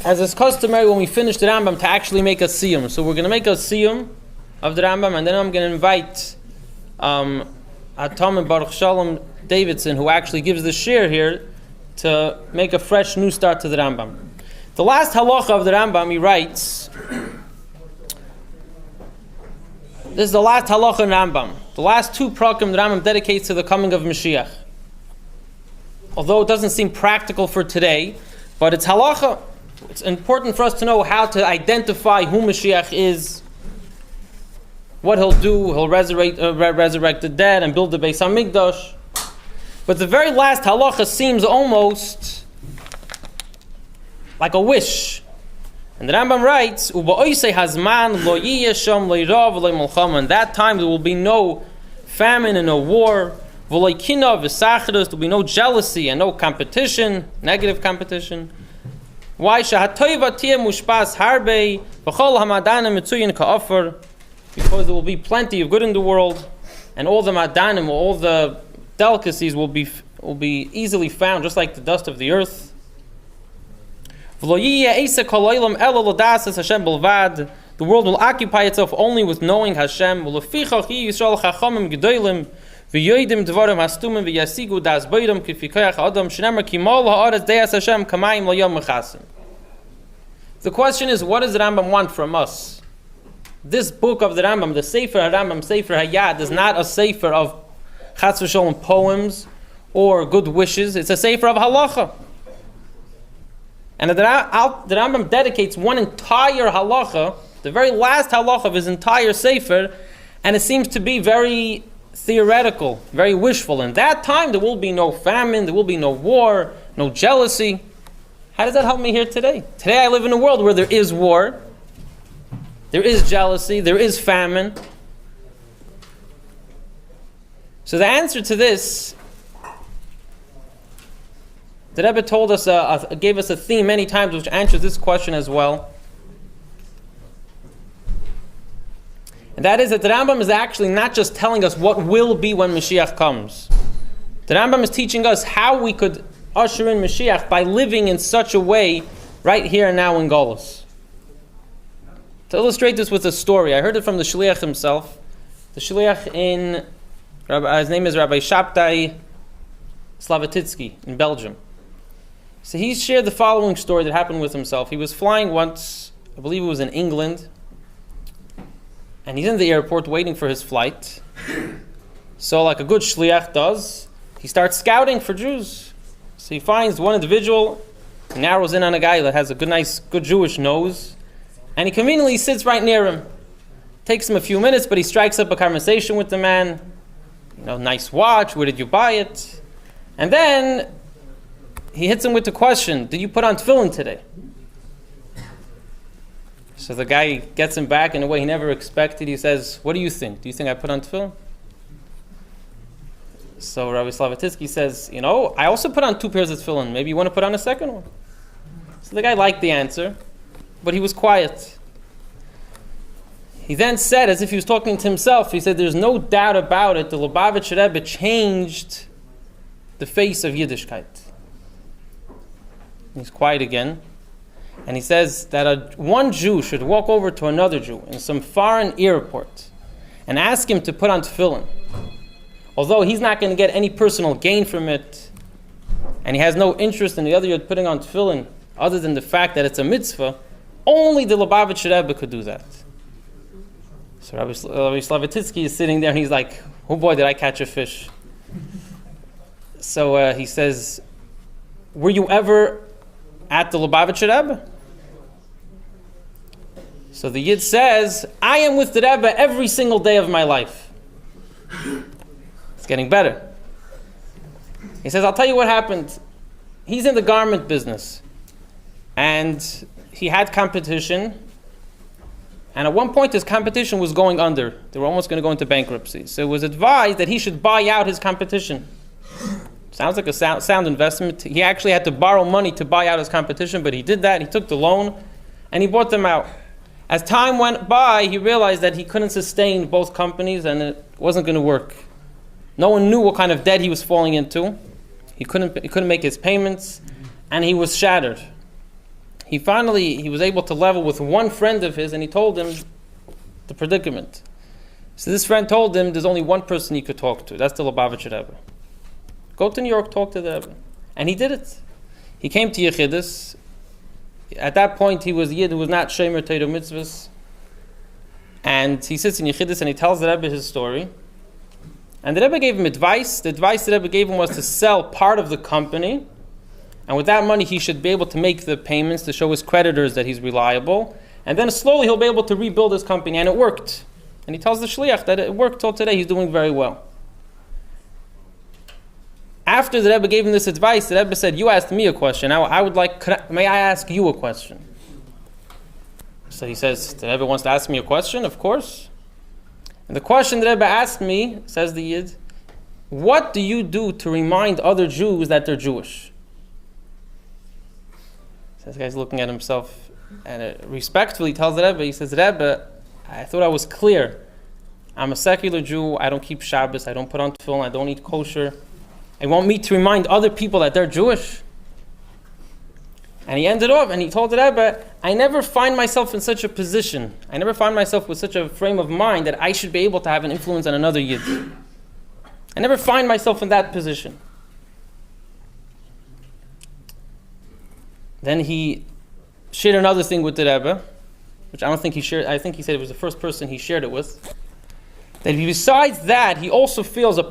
as is customary when we finish the Rambam, to actually make a Sium. So we're going to make a Sium of the Rambam, and then I'm going to invite Atom and Baruch Shalom Davidson, who actually gives the shir here, to make a fresh new start to the Rambam. The last halacha of the Rambam, he writes, this is the last halacha in Rambam. The last two prakim the Rambam dedicates to the coming of Mashiach. Although it doesn't seem practical for today, but it's halacha. It's important for us to know how to identify who Mashiach is, what he'll do. He'll resurrect the dead and build the Beis HaMikdash. But the very last halacha seems almost like a wish. And the Rambam writes, in that time there will be no famine and no war. There will be no jealousy and no competition, negative competition. Why? Because there will be plenty of good in the world, and all the madanim, all the delicacies will be easily found, just like the dust of the earth. The world will occupy itself only with knowing Hashem. The question is, what does the Rambam want from us? This book of the Rambam, the Sefer HoRambam, Sefer Hayad, is not a Sefer of Chas v'Sholom poems or good wishes. It's a Sefer of halacha. And the Rambam dedicates one entire halacha, the very last halacha of his entire Sefer, and it seems to be very theoretical, very wishful. In that time, there will be no famine, there will be no war, no jealousy. How does that help me here today? Today I live in a world where there is war, there is jealousy, there is famine. So the answer to this, the Rebbe told us, gave us a theme many times which answers this question as well. And that is that the Rambam is actually not just telling us what will be when Mashiach comes. The Rambam is teaching us how we could usher in Mashiach by living in such a way right here and now in Golus. To illustrate this with a story, I heard it from the Shliach himself. The Shliach his name is Rabbi Shabtai Slavatitsky in Belgium. So he shared the following story that happened with himself. He was flying once, I believe it was in England, and he's in the airport waiting for his flight. So like a good shliach does, he starts scouting for Jews. So he finds one individual, narrows in on a guy that has a good Jewish nose, and he conveniently sits right near him. Takes him a few minutes, but he strikes up a conversation with the man. Nice watch, where did you buy it? And then he hits him with the question, did you put on tefillin today? So the guy gets him back in a way he never expected. He says, what do you think? Do you think I put on tefillin? So Rabbi Slavatitsky says, I also put on 2 pairs of tefillin. Maybe you want to put on a second one? So the guy liked the answer, but he was quiet. He then said, as if he was talking to himself, he said, there's no doubt about it, the Lubavitcher Rebbe changed the face of Yiddishkeit. He's quiet again. And he says that one Jew should walk over to another Jew in some foreign airport and ask him to put on tefillin. Although he's not going to get any personal gain from it, and he has no interest in the other Yid putting on tefillin, other than the fact that it's a mitzvah, only the Lubavitcher Rebbe could do that. So Rabbi Slavatitsky is sitting there and he's like, oh boy, did I catch a fish. So he says, were you ever at the Lubavitcher Rebbe? So the Yid says, I am with the Rebbe every single day of my life. It's getting better. He says, I'll tell you what happened. He's in the garment business. And he had competition. And at one point his competition was going under. They were almost going to go into bankruptcy. So it was advised that he should buy out his competition. Sounds like a sound investment. He actually had to borrow money to buy out his competition, but he did that. He took the loan and he bought them out. As time went by, he realized that he couldn't sustain both companies and it wasn't going to work. No one knew what kind of debt he was falling into. He couldn't make his payments, and he was shattered. he was able to level with one friend of his, and he told him the predicament. So this friend told him there's only one person he could talk to. That's the Lubavitcher Rebbe. Go to New York, talk to the Rebbe. And he did it. He came to Yechidus. At that point, he was Yid who was not Shemer Torah Mitzvahs. And he sits in Yechidus and he tells the Rebbe his story. And the Rebbe gave him advice. The advice the Rebbe gave him was to sell part of the company. And with that money, he should be able to make the payments to show his creditors that he's reliable. And then slowly he'll be able to rebuild his company. And it worked. And he tells the Shliach that it worked till today. He's doing very well. After the Rebbe gave him this advice, the Rebbe said, you asked me a question. Now may I ask you a question? So he says, the Rebbe wants to ask me a question? Of course. And the question the Rebbe asked me, says the Yid, what do you do to remind other Jews that they're Jewish? So this guy's looking at himself and respectfully tells the Rebbe, he says, Rebbe, I thought I was clear. I'm a secular Jew. I don't keep Shabbos. I don't put on tefillin. I don't eat kosher. I want me to remind other people that they're Jewish. And he ended up and he told the Rebbe, I never find myself in such a position. I never find myself with such a frame of mind that I should be able to have an influence on another Yid. I never find myself in that position. Then he shared another thing with the Rebbe, which I don't think he shared. I think he said it was the first person he shared it with. That besides that, he also feels a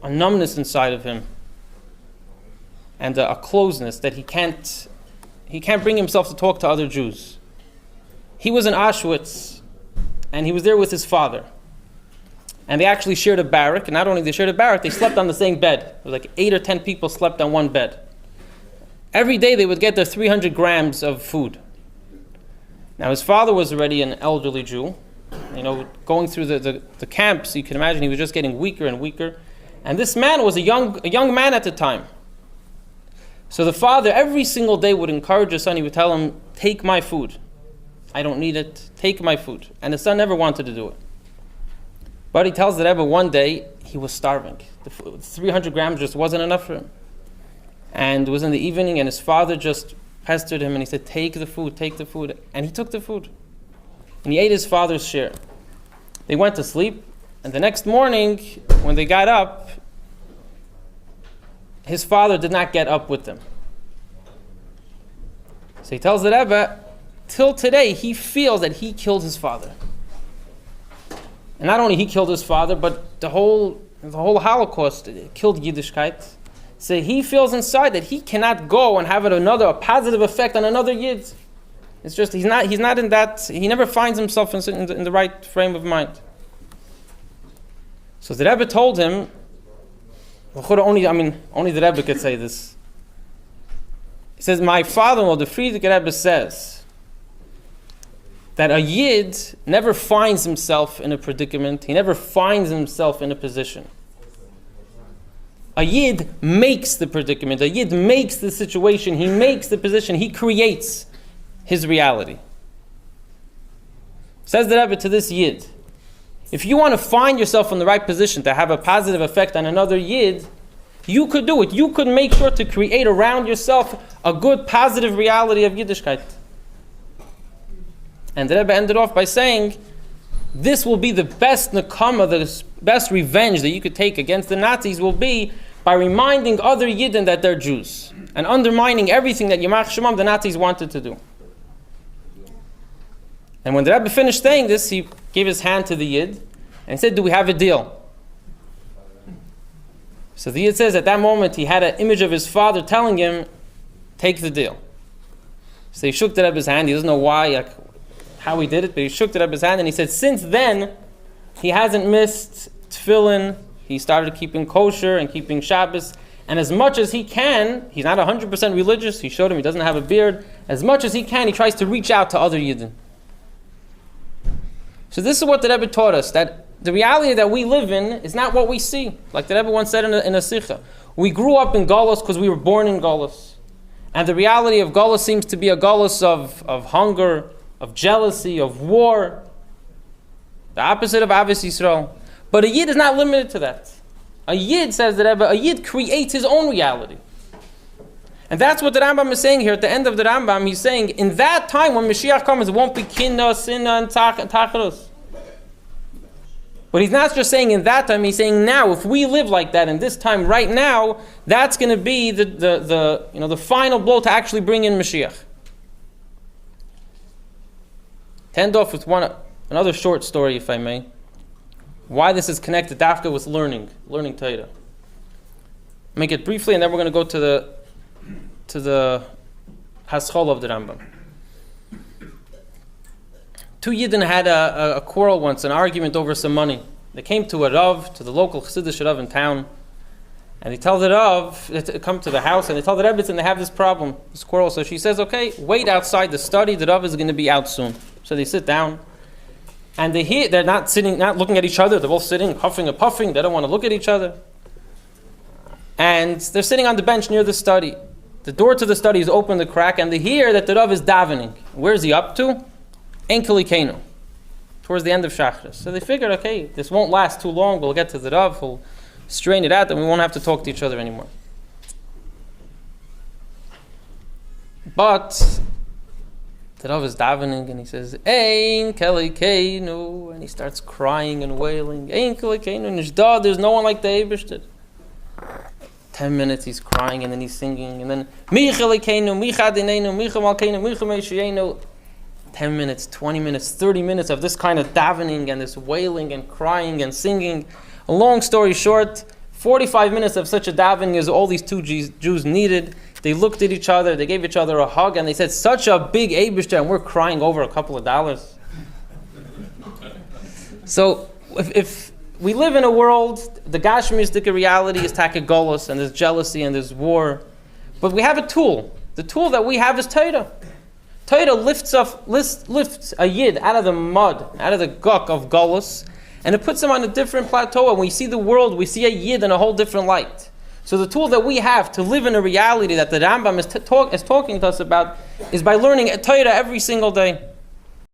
numbness inside of him, and a closeness that he can't bring himself to talk to other Jews. He was in Auschwitz, and he was there with his father. And they actually shared a barrack, and not only they shared a barrack, they slept on the same bed. It was like 8 or 10 people slept on one bed. Every day they would get their 300 grams of food. Now his father was already an elderly Jew. Going through the camps, you can imagine he was just getting weaker and weaker. And this man was a young man at the time. So the father every single day would encourage his son. He would tell him, take my food. I don't need it. Take my food. And the son never wanted to do it. But he tells the Rebbe one day he was starving. The 300 grams just wasn't enough for him. And it was in the evening and his father just pestered him and he said, take the food, take the food. And he took the food. And he ate his father's share. They went to sleep. And the next morning, when they got up, his father did not get up with them. So he tells the Rebbe, till today, he feels that he killed his father. And not only he killed his father, but the whole Holocaust killed Yiddishkeit. So he feels inside that he cannot go and have a positive effect on another Yid. It's just, he's not in that, he never finds himself in the right frame of mind. So the Rebbe told him, only the Rebbe could say this. He says, my father-in-law, the Friedrich Rebbe says, that a Yid never finds himself in a predicament, he never finds himself in a position. A Yid makes the predicament, a Yid makes the situation, he makes the position, he creates his reality. Says the Rebbe to this Yid, if you want to find yourself in the right position to have a positive effect on another Yid, you could do it. You could make sure to create around yourself a good, positive reality of Yiddishkeit. And the Rebbe ended off by saying, this will be the best nakama, the best revenge that you could take against the Nazis will be by reminding other Yidden that they're Jews and undermining everything that Yamach Shemam, the Nazis, wanted to do. And when the Rebbe finished saying this, he gave his hand to the Yid and said, do we have a deal? So the Yid says at that moment he had an image of his father telling him, take the deal. So he shook the Rebbe's hand. He doesn't know why, how he did it, but he shook the Rebbe's hand and he said, since then, he hasn't missed tefillin. He started keeping kosher and keeping Shabbos. And as much as he can, he's not 100% religious. He showed him he doesn't have a beard. As much as he can, he tries to reach out to other Yidden. So this is what the Rebbe taught us, that the reality that we live in is not what we see. Like the Rebbe once said in a Sikha, we grew up in Galus because we were born in Galus. And the reality of Galus seems to be a Galus of hunger, of jealousy, of war. The opposite of Ahavas Yisrael. But a Yid is not limited to that. A Yid, says the Rebbe, a Yid creates his own reality. And that's what the Rambam is saying here at the end of the Rambam. He's saying, in that time when Mashiach comes, it won't be kinna, sinna, and tacharus. But he's not just saying in that time, he's saying now, if we live like that in this time right now, that's going to be the final blow to actually bring in Mashiach. To end off with another short story, if I may. Why this is connected after with learning Torah. Make it briefly, and then we're going to go to the haschol of the Rambam. Two Yidden had a quarrel once, an argument over some money. They came to a Rav, to the local Chassidish Rav in town, and they tell the Rav, they come to the house, and they tell the Rebbe, and they have this problem, this quarrel. So she says, okay, wait outside the study, the Rav is going to be out soon. So they sit down, and they're not looking at each other, they're both sitting, huffing and puffing, they don't want to look at each other. And they're sitting on the bench near the study. The door to the study is open the crack, and they hear that the Rav is davening. Where's he up to? Enkeli Kenu, towards the end of Shachris. So they figured, okay, this won't last too long, we'll get to the Rav, we'll strain it out, and we won't have to talk to each other anymore. But the Rav is davening, and he says, Enkeli Kenu, and he starts crying and wailing, Enkeli Kenu, Nishda, there's no one like the Eibishter. 10 minutes he's crying, and then he's singing, and then Michel Ekeinu, Micha Dinenu, Micha Malkeinu, Micha Meishienu. 10 minutes, 20 minutes, 30 minutes of this kind of davening and this wailing and crying and singing. A long story short, 45 minutes of such a davening is all these two Jews needed. They looked at each other, they gave each other a hug, and they said, such a big Eibishter, and we're crying over a couple of dollars. So, if we live in a world, the Gashmistic reality is takagolos, and there's jealousy and there's war. But we have a tool. The tool that we have is Torah. Torah lifts a Yid out of the mud, out of the guk of Golos, and it puts him on a different plateau. And when we see the world, we see a Yid in a whole different light. So the tool that we have to live in a reality that the Rambam is talking to us about is by learning Torah every single day.